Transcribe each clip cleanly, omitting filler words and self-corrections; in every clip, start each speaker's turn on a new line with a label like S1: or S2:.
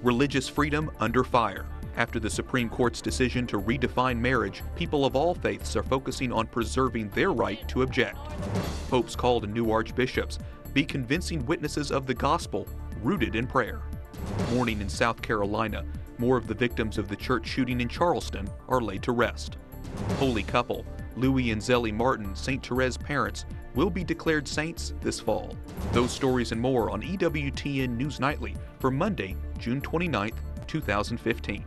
S1: Religious freedom under fire. After the Supreme Court's decision to redefine marriage, people of all faiths are focusing on preserving their right to object. Popes call to new archbishops, be convincing witnesses of the gospel, rooted in prayer. Mourning in South Carolina, more of the victims of the church shooting in Charleston are laid to rest. Holy couple, Louis and Zellie Martin, St. Therese parents, will be declared saints this fall. Those stories and more on EWTN News Nightly for Monday, June 29th, 2015.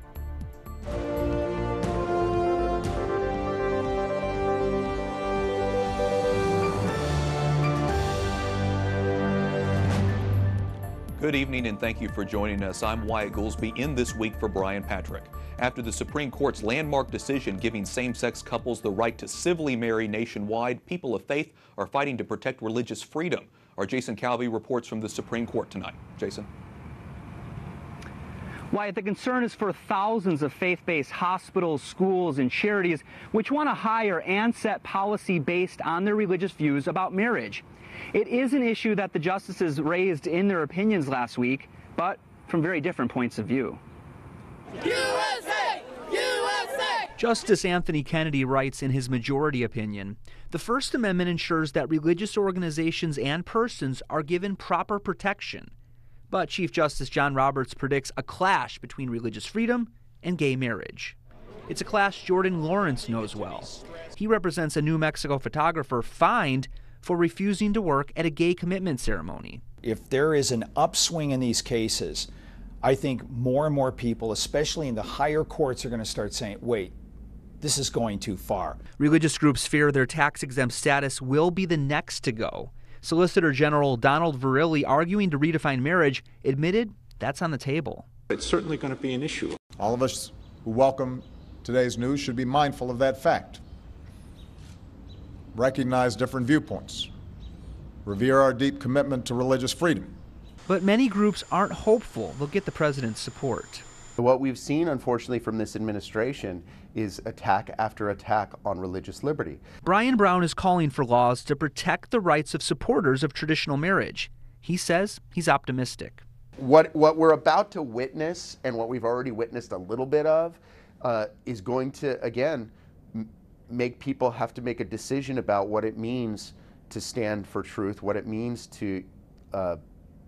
S1: Good evening and thank you for joining us. I'm Wyatt Goolsby in This Week for Brian Patrick. After the Supreme Court's landmark decision giving same-sex couples the right to civilly marry nationwide, people of faith are fighting to protect religious freedom. Our Jason Calvi reports from the Supreme Court tonight. Jason.
S2: Wyatt, the concern is for thousands of faith-based hospitals, schools, and charities which want to hire and set policy based on their religious views about marriage. It is an issue that the justices raised in their opinions last week, but from very different points of view.
S3: USA! USA!
S4: Justice Anthony Kennedy writes in his majority opinion, the First Amendment ensures that religious organizations and persons are given proper protection. But Chief Justice John Roberts predicts a clash between religious freedom and gay marriage. It's a clash Jordan Lawrence knows well. He represents a New Mexico photographer fined for refusing to work at a gay commitment ceremony.
S5: If there is an upswing in these cases, I think more and more people, especially in the higher courts, are going to start saying, wait, this is going too far.
S4: Religious groups fear their tax-exempt status will be the next to go. Solicitor General Donald Verrilli, arguing to redefine marriage, admitted that's on the table.
S6: It's certainly going to be an issue.
S7: All of us who welcome today's news should be mindful of that fact. Recognize different viewpoints. Revere our deep commitment to religious freedom.
S4: But many groups aren't hopeful they'll get the president's support.
S8: What we've seen, unfortunately, from this administration is attack after attack on religious liberty.
S4: Brian Brown is calling for laws to protect the rights of supporters of traditional marriage. He says he's optimistic.
S8: What we're about to witness, and what we've already witnessed a little bit of, is going to, again, make people have to make a decision about what it means to stand for truth, what it means to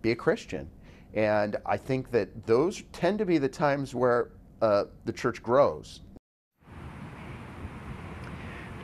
S8: be a Christian. And I think that those tend to be the times where the church grows.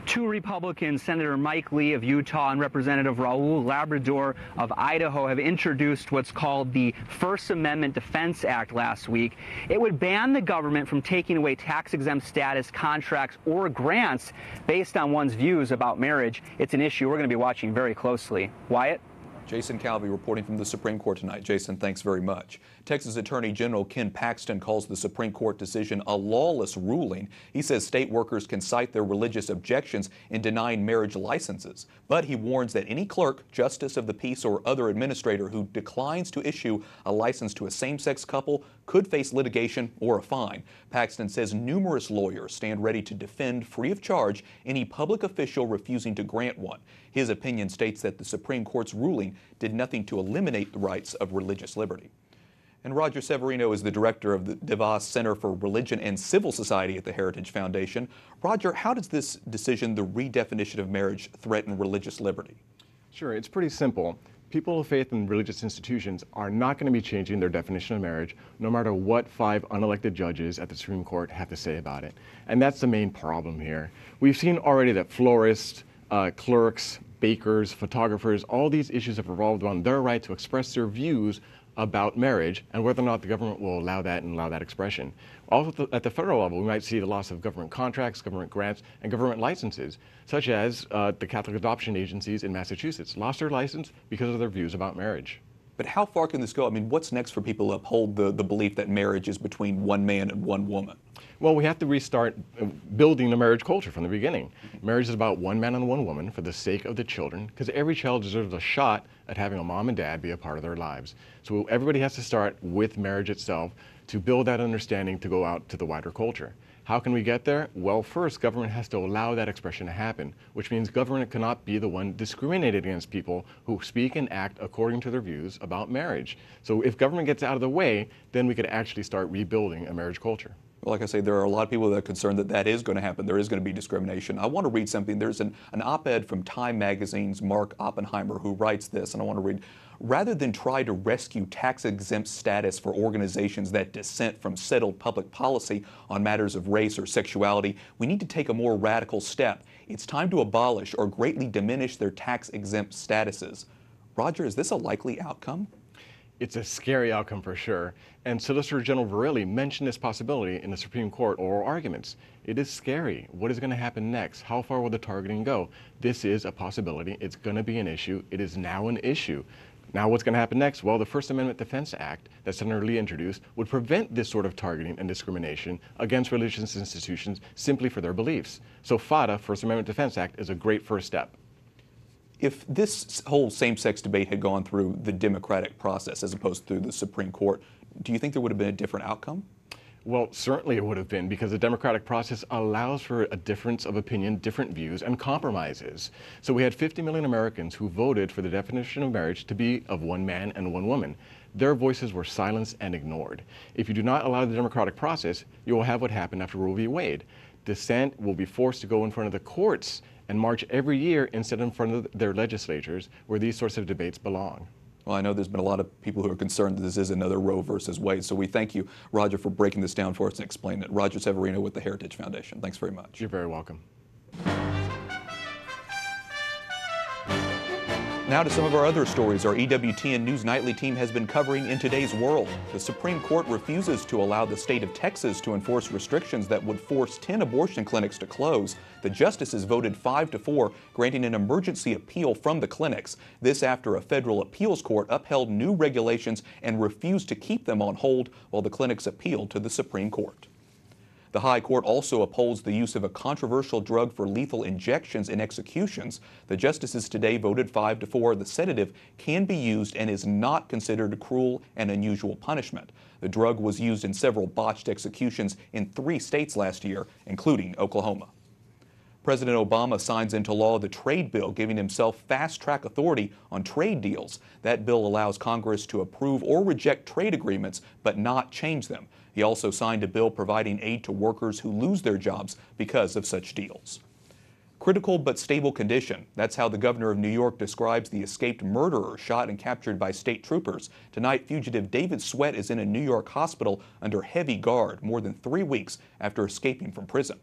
S2: Two Republicans, Senator Mike Lee of Utah and Representative Raul Labrador of Idaho, have introduced what's called the First Amendment Defense Act last week. It would ban the government from taking away tax-exempt status, contracts, or grants based on one's views about marriage. It's an issue we're going to be watching very closely. Wyatt?
S1: Jason Calvi reporting from the Supreme Court tonight. Jason, thanks very much. Texas Attorney General Ken Paxton calls the Supreme Court decision a lawless ruling. He says state workers can cite their religious objections in denying marriage licenses. But he warns that any clerk, justice of the peace, or other administrator who declines to issue a license to a same-sex couple could face litigation or a fine. Paxton says numerous lawyers stand ready to defend free of charge any public official refusing to grant one. His opinion states that the Supreme Court's ruling did nothing to eliminate the rights of religious liberty. And Roger Severino is the director of the DeVos Center for Religion and Civil Society at the Heritage Foundation. Roger, how does this decision, the redefinition of marriage, threaten religious liberty?
S9: Sure, it's pretty simple. People of faith in religious institutions are not going to be changing their definition of marriage, no matter what 5 unelected judges at the Supreme Court have to say about it. And that's the main problem here. We've seen already that florists, clerks, bakers, photographers, all these issues have revolved around their right to express their views about marriage and whether or not the government will allow that and allow that expression. Also at the federal level, we might see the loss of government contracts, government grants, and government licenses, such as the Catholic adoption agencies in Massachusetts lost their license because of their views about marriage.
S1: But how far can this go? I mean, what's next for people to uphold the belief that marriage is between one man and one woman?
S9: Well, we have to restart building the marriage culture from the beginning. Marriage is about one man and one woman for the sake of the children, because every child deserves a shot at having a mom and dad be a part of their lives. So everybody has to start with marriage itself to build that understanding to go out to the wider culture. How can we get there? Well, first, government has to allow that expression to happen, which means government cannot be the one discriminated against people who speak and act according to their views about marriage. So if government gets out of the way, then we could actually start rebuilding a marriage culture.
S1: Well, like I say, there are a lot of people that are concerned that that is going to happen. There is going to be discrimination. I want to read something. There's an op-ed from Time Magazine's Mark Oppenheimer who writes this, and I want to read. Rather than try to rescue tax-exempt status for organizations that dissent from settled public policy on matters of race or sexuality, we need to take a more radical step. It's time to abolish or greatly diminish their tax-exempt statuses. Roger, is this a likely outcome?
S9: It's a scary outcome for sure. And Solicitor General Verrilli mentioned this possibility in the Supreme Court oral arguments. It is scary. What is going to happen next? How far will the targeting go? This is a possibility. It's going to be an issue. It is now an issue. Now what's going to happen next? Well, the First Amendment Defense Act that Senator Lee introduced would prevent this sort of targeting and discrimination against religious institutions simply for their beliefs. So FADA, First Amendment Defense Act, is a great first step.
S1: If this whole same-sex debate had gone through the democratic process as opposed to through the Supreme Court, do you think there would have been a different outcome?
S9: Well, certainly it would have been, because the democratic process allows for a difference of opinion, different views, and compromises. So we had 50 million Americans who voted for the definition of marriage to be of one man and one woman. Their voices were silenced and ignored. If you do not allow the democratic process, you will have what happened after Roe v. Wade. Dissent will be forced to go in front of the courts and march every year instead in front of their legislatures, where these sorts of debates belong.
S1: Well, I know there's been a lot of people who are concerned that this is another Roe versus Wade, so we thank you, Roger, for breaking this down for us and explaining it. Roger Severino with the Heritage Foundation. Thanks very much.
S9: You're very welcome.
S1: Now to some of our other stories our EWTN News Nightly team has been covering in today's world. The Supreme Court refuses to allow the state of Texas to enforce restrictions that would force 10 abortion clinics to close. The justices voted 5-4, granting an emergency appeal from the clinics. This after a federal appeals court upheld new regulations and refused to keep them on hold while the clinics appealed to the Supreme Court. The High Court also upholds the use of a controversial drug for lethal injections in executions. The justices today voted 5-4. The sedative can be used and is not considered a cruel and unusual punishment. The drug was used in several botched executions in 3 states last year, including Oklahoma. President Obama signs into law the trade bill, giving himself fast-track authority on trade deals. That bill allows Congress to approve or reject trade agreements, but not change them. He also signed a bill providing aid to workers who lose their jobs because of such deals. Critical but stable condition. That's how the governor of New York describes the escaped murderer shot and captured by state troopers. Tonight, fugitive David Sweat is in a New York hospital under heavy guard more than 3 weeks after escaping from prison.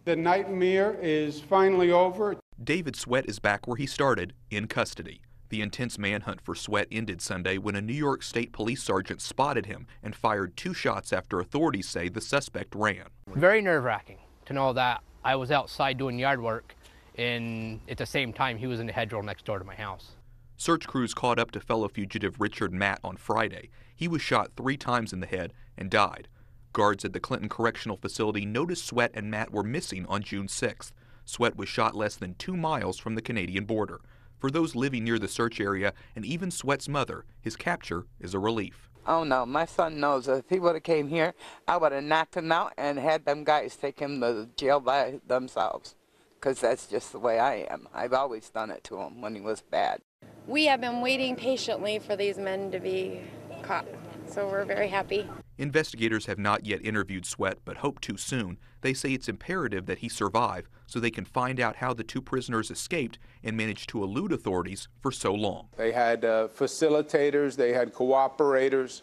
S6: The nightmare is finally over.
S1: David Sweat is back where he started, in custody. The intense manhunt for Sweat ended Sunday when a New York State police sergeant spotted him and fired 2 shots after authorities say the suspect ran.
S3: Very nerve-wracking to know that I was outside doing yard work and at the same time he was in the hedgerow next door to my house.
S1: Search crews caught up to fellow fugitive Richard Matt on Friday. He was shot 3 times in the head and died. Guards at the Clinton Correctional Facility noticed Sweat and Matt were missing on June 6th. Sweat was shot less than 2 miles from the Canadian border. For those living near the search area and even Sweat's mother, his capture is a relief.
S10: Oh no, my son knows that if he would have came here, I would have knocked him out and had them guys take him to jail by themselves. Because that's just the way I am. I've always done it to him when he was bad.
S11: We have been waiting patiently for these men to be caught, so we're very happy.
S1: Investigators have not yet interviewed Sweat, but hope to soon. They say it's imperative that he survive so they can find out how the 2 prisoners escaped and managed to elude authorities for so long.
S12: They had facilitators, they had cooperators,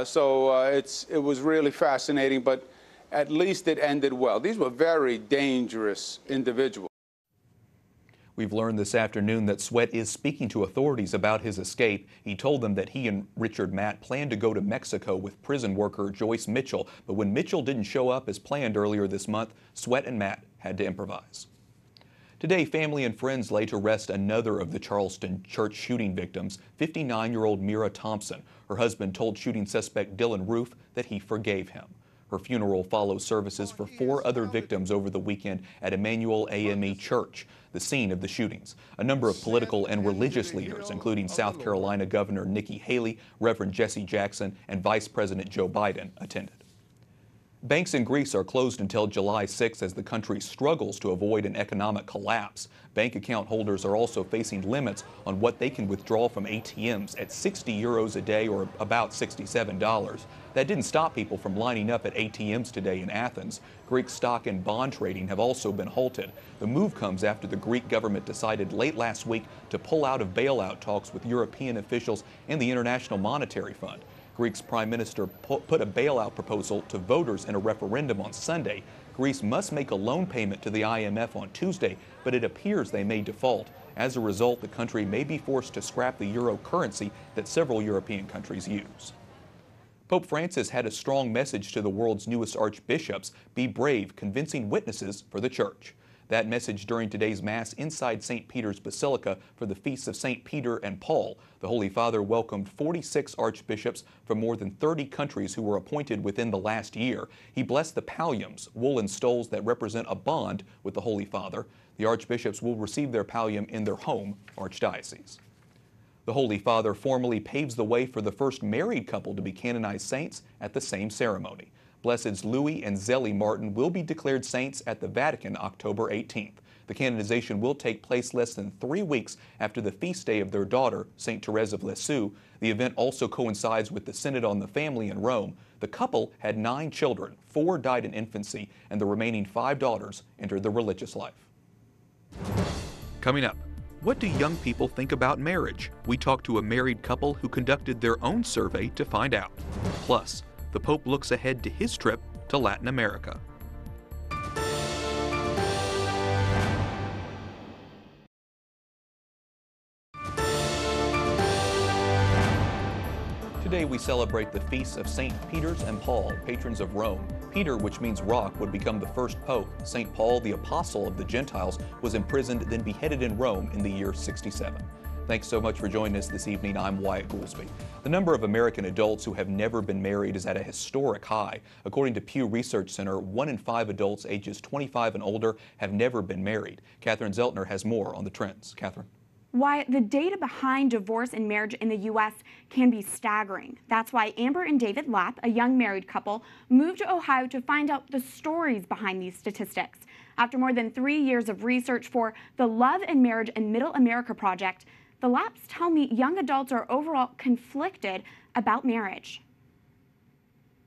S12: so it was really fascinating, but at least it ended well. These were very dangerous individuals.
S1: We've learned this afternoon that Sweat is speaking to authorities about his escape. He told them that he and Richard Matt planned to go to Mexico with prison worker Joyce Mitchell, but when Mitchell didn't show up as planned earlier this month, Sweat and Matt had to improvise. Today, family and friends lay to rest another of the Charleston church shooting victims, 59-year-old Mira Thompson. Her husband told shooting suspect Dylan Roof that he forgave him. Her funeral follows services for 4 other victims over the weekend at Emmanuel AME Church, the scene of the shootings. A number of political and religious leaders, including South Carolina Governor Nikki Haley, Reverend Jesse Jackson, and Vice President Joe Biden, attended. Banks in Greece are closed until July 6 as the country struggles to avoid an economic collapse. Bank account holders are also facing limits on what they can withdraw from ATMs at 60 euros a day, or about $67. That didn't stop people from lining up at ATMs today in Athens. Greek stock and bond trading have also been halted. The move comes after the Greek government decided late last week to pull out of bailout talks with European officials and the International Monetary Fund. Greece's prime minister put a bailout proposal to voters in a referendum on Sunday. Greece must make a loan payment to the IMF on Tuesday, but it appears they may default. As a result, the country may be forced to scrap the euro currency that several European countries use. Pope Francis had a strong message to the world's newest archbishops: be brave, convincing witnesses for the church. That message during today's Mass inside St. Peter's Basilica for the feasts of St. Peter and Paul. The Holy Father welcomed 46 archbishops from more than 30 countries who were appointed within the last year. He blessed the palliums, woolen stoles that represent a bond with the Holy Father. The archbishops will receive their pallium in their home archdiocese. The Holy Father formally paves the way for the first married couple to be canonized saints at the same ceremony. Blesseds Louis and Zélie Martin will be declared saints at the Vatican October 18th. The canonization will take place less than 3 weeks after the feast day of their daughter, St. Therese of Lisieux. The event also coincides with the Synod on the Family in Rome. The couple had 9 children, 4 died in infancy, and the remaining 5 daughters entered the religious life. Coming up, what do young people think about marriage? We talked to a married couple who conducted their own survey to find out. Plus, the Pope looks ahead to his trip to Latin America. Today we celebrate the feasts of St. Peter's and Paul, patrons of Rome. Peter, which means rock, would become the first pope. St. Paul, the apostle of the Gentiles, was imprisoned, then beheaded in Rome in the year 67. Thanks so much for joining us this evening. I'm Wyatt Goolsby. The number of American adults who have never been married is at a historic high. According to Pew Research Center, 1 in 5 adults ages 25 and older have never been married. Catherine Szeltner has more on the trends. Catherine.
S13: Why the data behind divorce and marriage in the U.S. can be staggering. That's why Amber and David Lapp, a young married couple, moved to Ohio to find out the stories behind these statistics. After more than 3 years of research for the Love and Marriage in Middle America project, the Lapps tell me young adults are overall conflicted about marriage.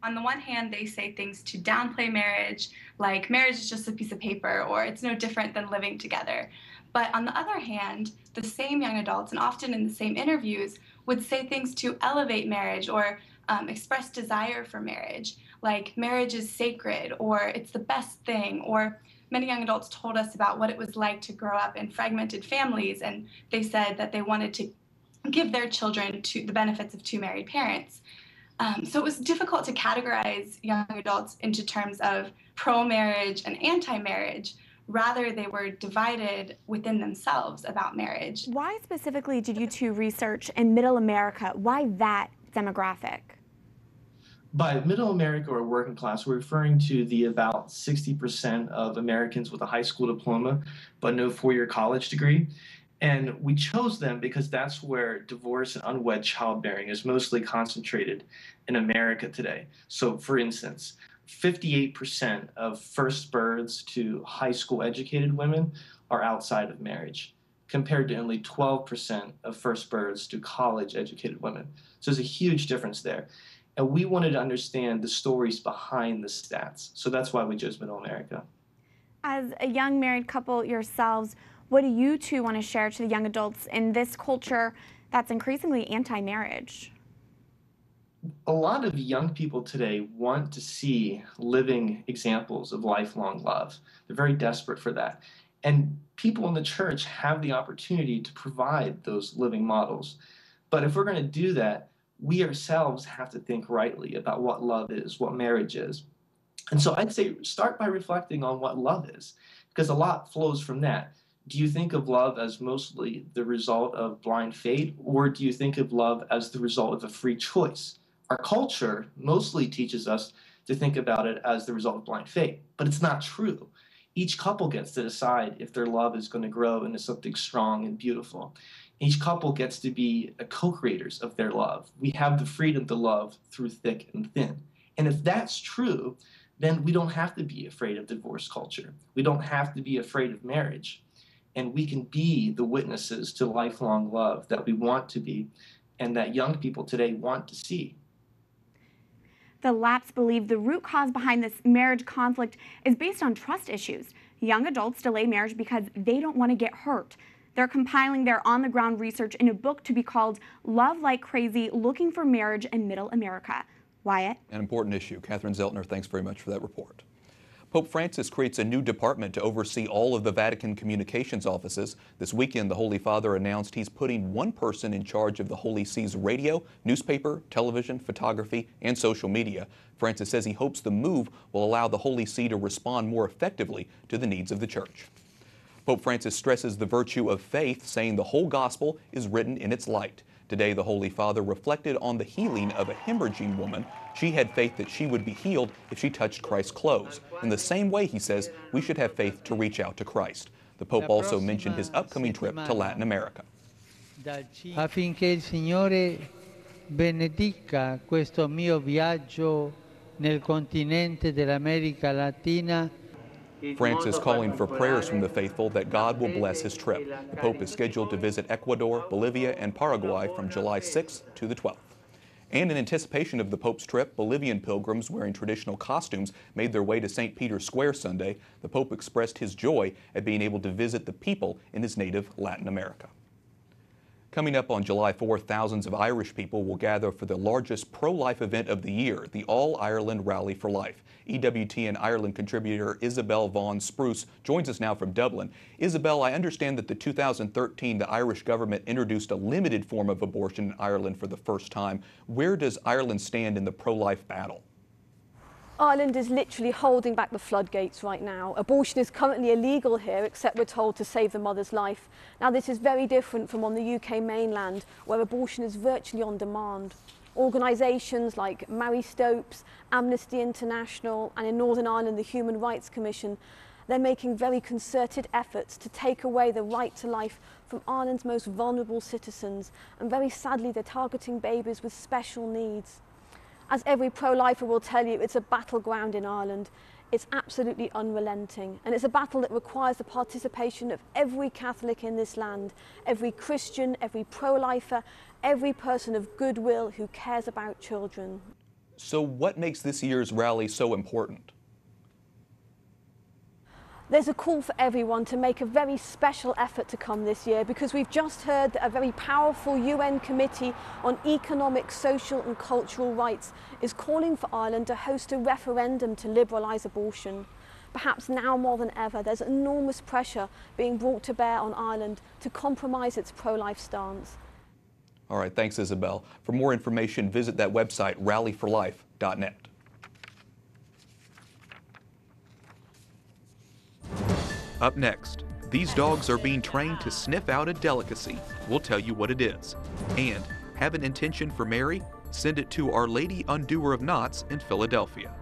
S14: On the one hand, they say things to downplay marriage, like marriage is just a piece of paper, or it's no different than living together. But on the other hand, the same young adults, and often in the same interviews, would say things to elevate marriage or express desire for marriage, like marriage is sacred, or it's the best thing, or many young adults told us about what it was like to grow up in fragmented families, and they said that they wanted to give their children to the benefits of 2 married parents. So it was difficult to categorize young adults into terms of pro-marriage and anti-marriage. Rather, they were divided within themselves about marriage.
S13: Why specifically did you two research in Middle America? Why that demographic?
S15: By Middle America or working class, we're referring to the about 60% of Americans with a high school diploma, but no 4-year college degree. And we chose them because that's where divorce and unwed childbearing is mostly concentrated in America today. So for instance, 58% of first births to high school educated women are outside of marriage, compared to only 12% of first births to college educated women. So there's a huge difference there. And we wanted to understand the stories behind the stats. So that's why we chose Middle America.
S13: As a young married couple yourselves, what do you two want to share to the young adults in this culture that's increasingly anti-marriage?
S15: A lot of young people today want to see living examples of lifelong love. They're very desperate for that. And people in the church have the opportunity to provide those living models. But if we're going to do that, we ourselves have to think rightly about what love is, what marriage is. And so I'd say start by reflecting on what love is, because a lot flows from that. Do you think of love as mostly the result of blind fate, or do you think of love as the result of a free choice? Our culture mostly teaches us to think about it as the result of blind fate, but it's not true. Each couple gets to decide if their love is going to grow into something strong and beautiful. Each couple gets to be co-creators of their love. We have the freedom to love through thick and thin. And if that's true, then we don't have to be afraid of divorce culture. We don't have to be afraid of marriage. And we can be the witnesses to lifelong love that we want to be and that young people today want to see.
S13: The Lapps believe the root cause behind this marriage conflict is based on trust issues. Young adults delay marriage because they don't want to get hurt. They're compiling their on-the-ground research in a book to be called Love Like Crazy, Looking for Marriage in Middle America. Wyatt?
S1: An important issue. Catherine Szeltner, thanks very much for that report. Pope Francis creates a new department to oversee all of the Vatican communications offices. This weekend, the Holy Father announced he's putting one person in charge of the Holy See's radio, newspaper, television, photography, and social media. Francis says he hopes the move will allow the Holy See to respond more effectively to the needs of the Church. Pope Francis stresses the virtue of faith, saying the whole gospel is written in its light. Today, the Holy Father reflected on the healing of a hemorrhaging woman. She had faith that she would be healed if she touched Christ's clothes. In the same way, he says, we should have faith to reach out to Christ. The Pope also mentioned his upcoming trip to Latin America.
S16: Affinché il Signore benedica questo mio viaggio nel continente dell'America Latina.
S1: Francis calling for prayers from the faithful that God will bless his trip. The Pope is scheduled to visit Ecuador, Bolivia, and Paraguay from July 6th to the 12th. And in anticipation of the Pope's trip, Bolivian pilgrims wearing traditional costumes made their way to St. Peter's Square Sunday. The Pope expressed his joy at being able to visit the people in his native Latin America. Coming up on July 4th, thousands of Irish people will gather for the largest pro-life event of the year, the All-Ireland Rally for Life. EWTN Ireland contributor Isabel Vaughan Spruce joins us now from Dublin. Isabel, I understand that the 2013, the Irish government introduced a limited form of abortion in Ireland for the first time. Where does Ireland stand in the pro-life battle?
S17: Ireland is literally holding back the floodgates right now. Abortion is currently illegal here, except we're told to save the mother's life. Now, this is very different from on the UK mainland, where abortion is virtually on demand. Organisations like Mary Stopes, Amnesty International, and in Northern Ireland, the Human Rights Commission, they're making very concerted efforts to take away the right to life from Ireland's most vulnerable citizens. And very sadly, they're targeting babies with special needs. As every pro-lifer will tell you, it's a battleground in Ireland. It's absolutely unrelenting. And it's a battle that requires the participation of every Catholic in this land, every Christian, every pro-lifer, every person of goodwill who cares about children.
S1: So what makes this year's rally so important?
S17: There's a call for everyone to make a very special effort to come this year, because we've just heard that a very powerful UN committee on economic, social and cultural rights is calling for Ireland to host a referendum to liberalise abortion. Perhaps now more than ever, there's enormous pressure being brought to bear on Ireland to compromise its pro-life stance.
S1: All right, thanks, Isabel. For more information, visit that website, rallyforlife.net. Up next, these dogs are being trained to sniff out a delicacy. We'll tell you what it is. And have an intention for Mary? Send it to Our Lady Undoer of Knots in Philadelphia.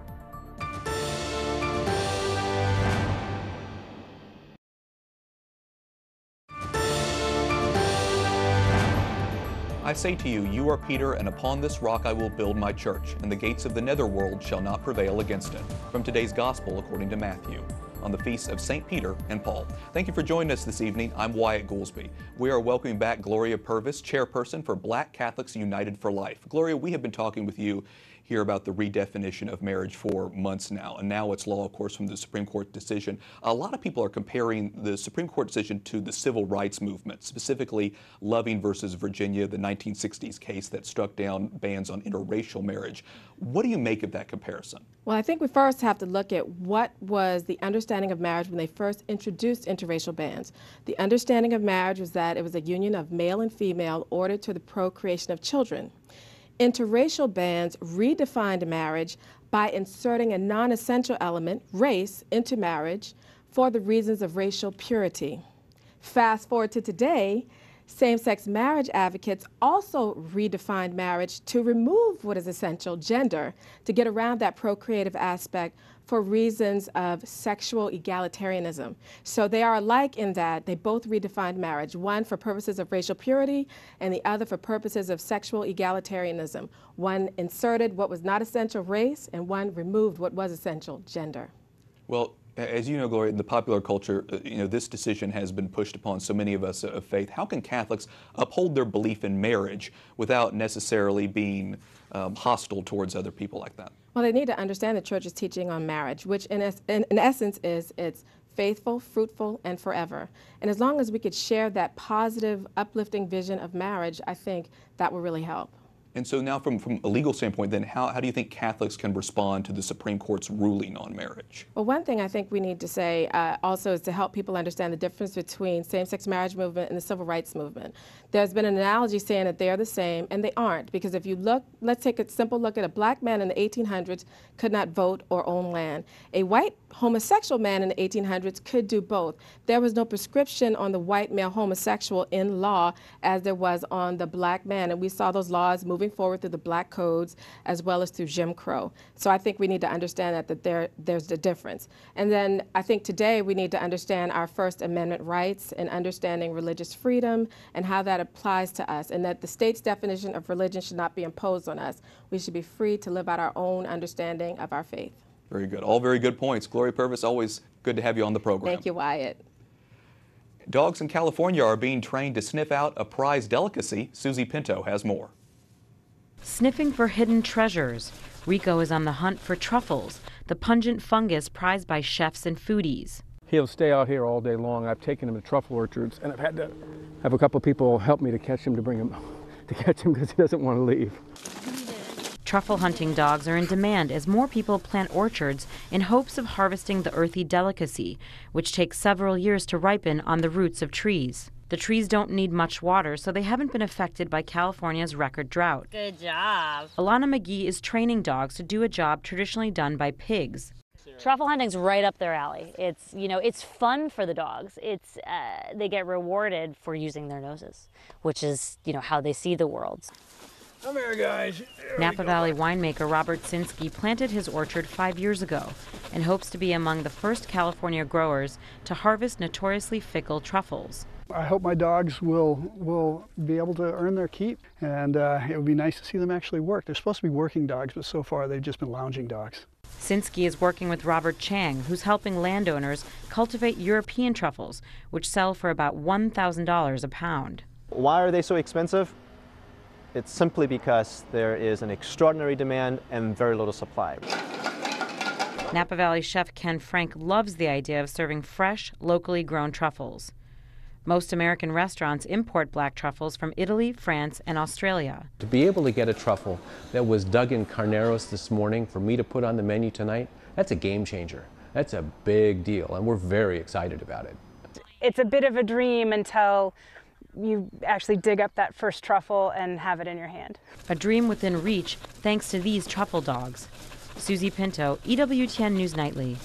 S1: I say to you, you are Peter, and upon this rock I will build my church, and the gates of the netherworld shall not prevail against it. From today's Gospel according to Matthew, on the feasts of St. Peter and Paul. Thank you for joining us this evening. I'm Wyatt Goolsby. We are welcoming back Gloria Purvis, chairperson for Black Catholics United for Life. Gloria, we have been talking with you here about the redefinition of marriage for months now, and now it's law, of course, from the Supreme Court decision. A lot of people are comparing the Supreme Court decision to the civil rights movement, specifically Loving versus Virginia, the 1960s case that struck down bans on interracial marriage. What do you make of that comparison?
S18: Well, I think we first have to look at what was the understanding of marriage when they first introduced interracial bans. The understanding of marriage was that it was a union of male and female ordered to the procreation of children. Interracial bans redefined marriage by inserting a non-essential element, race, into marriage for the reasons of racial purity. Fast forward to today, Same-sex marriage advocates also redefined marriage to remove what is essential, gender, to get around that procreative aspect for reasons of sexual egalitarianism. So they are alike in that they both redefined marriage, one for purposes of racial purity and the other for purposes of sexual egalitarianism. One inserted what was not essential, race, and one removed what was essential, gender.
S1: Well, as you know, Gloria, in the popular culture, this decision has been pushed upon so many of us of faith. How can Catholics uphold their belief in marriage without necessarily being hostile towards other people like that?
S18: Well, they need to understand the Church's teaching on marriage, which in essence is it's faithful, fruitful, and forever. And as long as we could share that positive, uplifting vision of marriage, I think that will really help.
S1: And so now from a legal standpoint, then how do you think Catholics can respond to the Supreme Court's ruling on marriage?
S18: Well, one thing I think we need to say also is to help people understand the difference between same-sex marriage movement and the civil rights movement. There's been an analogy saying that they are the same, and they aren't, because if you look, let's take a simple look at a black man in the 1800s could not vote or own land. A white homosexual man in the 1800s could do both. There was no prescription on the white male homosexual in law as there was on the black man, and we saw those laws moving forward through the black codes as well as through Jim Crow. So I think we need to understand that there's a difference. And then I think today we need to understand our First Amendment rights and understanding religious freedom and how that applies to us, and that the state's definition of religion should not be imposed on us. We should be free to live out our own understanding of our faith.
S1: Very good. All very good points. Gloria Purvis, always good to have you on the program.
S18: Thank you, Wyatt.
S1: Dogs in California are being trained to sniff out a prized delicacy. Susie Pinto has more.
S19: Sniffing for hidden treasures. Rico is on the hunt for truffles, the pungent fungus prized by chefs and foodies.
S20: He'll stay out here all day long. I've taken him to truffle orchards, and I've had to have a couple of people help me to catch him, because he doesn't want to leave.
S19: Truffle hunting dogs are in demand as more people plant orchards in hopes of harvesting the earthy delicacy, which takes several years to ripen on the roots of trees. The trees don't need much water, so they haven't been affected by California's record drought.
S21: Good job.
S19: Alana McGee is training dogs to do a job traditionally done by pigs.
S21: Truffle hunting's right up their alley. It's, it's fun for the dogs. It's, they get rewarded for using their noses, which is, how they see the world.
S20: Come here, guys.
S19: Napa Valley winemaker Robert Sinsky planted his orchard 5 years ago and hopes to be among the first California growers to harvest notoriously fickle truffles.
S22: I hope my dogs will be able to earn their keep, and it would be nice to see them actually work. They're supposed to be working dogs, but so far they've just been lounging dogs.
S19: Sinsky is working with Robert Chang, who's helping landowners cultivate European truffles, which sell for about $1,000 a pound.
S23: Why are they so expensive? It's simply because there is an extraordinary demand and very little supply.
S19: Napa Valley chef Ken Frank loves the idea of serving fresh, locally grown truffles. Most American restaurants import black truffles from Italy, France, and Australia.
S24: To be able to get a truffle that was dug in Carneros this morning for me to put on the menu tonight, that's a game changer. That's a big deal, and we're very excited about it.
S25: It's a bit of a dream until you actually dig up that first truffle and have it in your hand.
S19: A dream within reach thanks to these truffle dogs. Susie Pinto, EWTN News Nightly.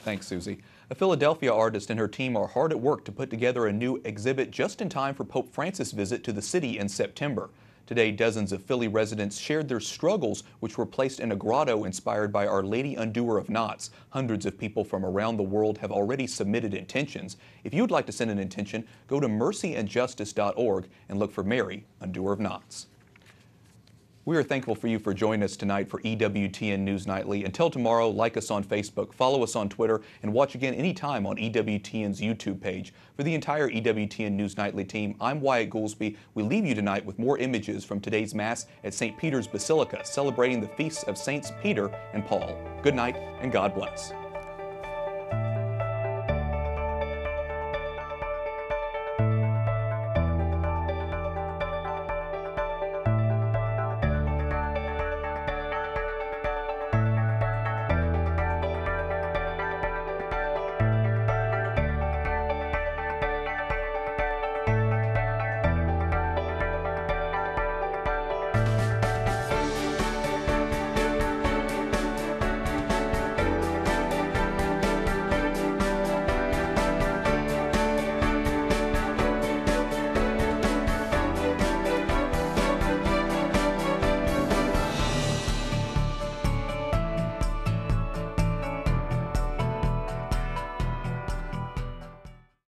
S1: Thanks, Susie. A Philadelphia artist and her team are hard at work to put together a new exhibit just in time for Pope Francis' visit to the city in September. Today, dozens of Philly residents shared their struggles, which were placed in a grotto inspired by Our Lady Undoer of Knots. Hundreds of people from around the world have already submitted intentions. If you would like to send an intention, go to mercyandjustice.org and look for Mary, Undoer of Knots. We are thankful for you for joining us tonight for EWTN News Nightly. Until tomorrow, like us on Facebook, follow us on Twitter, and watch again anytime on EWTN's YouTube page. For the entire EWTN News Nightly team, I'm Wyatt Goolsby. We leave you tonight with more images from today's Mass at St. Peter's Basilica, celebrating the feasts of Saints Peter and Paul. Good night, and God bless.